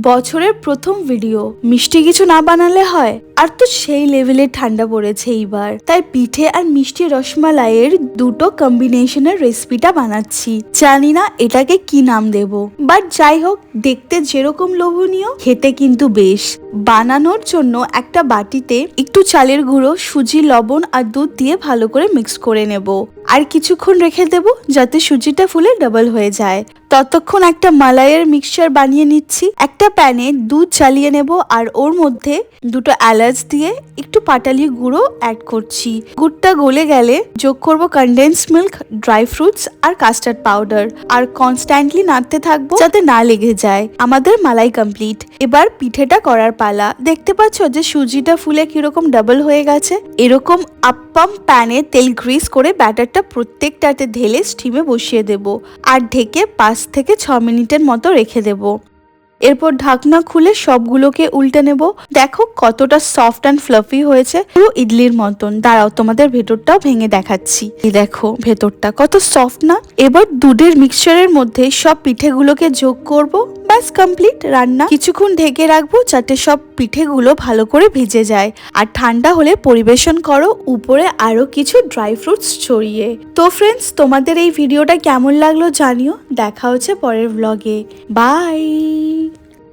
বছরের প্রথম ভিডিও, মিষ্টি কিছু না বানালে হয়। আর তো সেই লেভেলের ঠান্ডা পড়েছে এইবার, তাই পিঠে আর মিষ্টি রসমালাইয়ের দুটো কম্বিনেশনের রেসিপিটা বানাচ্ছি। জানি না এটাকে কি নাম দেব, বাট যাই হোক, দেখতে যেরকম লোভনীয়, খেতে কিন্তু বেশ। বানানোর জন্য একটা বাটিতে একটু চালের গুঁড়ো, সুজি, লবণ আর দুধ দিয়ে ভালো করে মিক্স করে নেব। আর কিছুক্ষণ রেখে দেব যাতে সুজিটা ফুলে ডাবল হয়ে যায়। ততক্ষণ একটা মালাইয়ের মিক্সচার বানিয়ে নিচ্ছি। একটা প্যানে দুধ চালিয়ে নেব আর ওর মধ্যে দুটো এলাচ দিয়ে একটু পাটালি গুঁড়ো অ্যাড করছি। গুড়টা গলে গেলে যোগ করব কনডেন্স মিল্ক, ড্রাই ফ্রুটস আর কাস্টার্ড পাউডার। আর কনস্ট্যান্টলি নাড়তে থাকবো যাতে না লেগে যায়। আমাদের মালাই কমপ্লিট। এবার পিঠেটা করার পালা। দেখতে পাচ্ছ যে সুজিটা ফুলে কিরকম ডাবল হয়ে গেছে। এরকম আপ্পাম প্যানে তেল গ্রিস করে ব্যাটারটা প্রত্যেকটাতে ঢেলে স্টিমে বসিয়ে দেব আর ঢেকে 5 থেকে 6 মিনিটের মতো রেখে দেব। এরপর ঢাকনা খুলে সবগুলোকে উল্টে নেব। দেখো কতটা সফট অ্যান্ড ফ্লাফি হয়েছে, পুরো ইডলির মতন। দাঁড়াও, তোমাদের ভেতরটাও ভেঙে দেখাচ্ছি। দেখো ভেতরটা কত সফট না। এবার দুধের মিক্সচারের মধ্যে সব পিঠেগুলোকে যোগ করব। ব্যাস কমপ্লিট রান্না। কিছুক্ষণ ঢেকে রাখবো যাতে সব পিঠেগুলো ভালো করে ভিজে যায়। আর ঠান্ডা হলে পরিবেশন করো, উপরে আরো কিছু ড্রাই ফ্রুটস ছড়িয়ে। তো ফ্রেন্ডস, তোমাদের এই ভিডিওটা কেমন লাগলো জানিও। দেখা হচ্ছে পরের ব্লগে। বাই।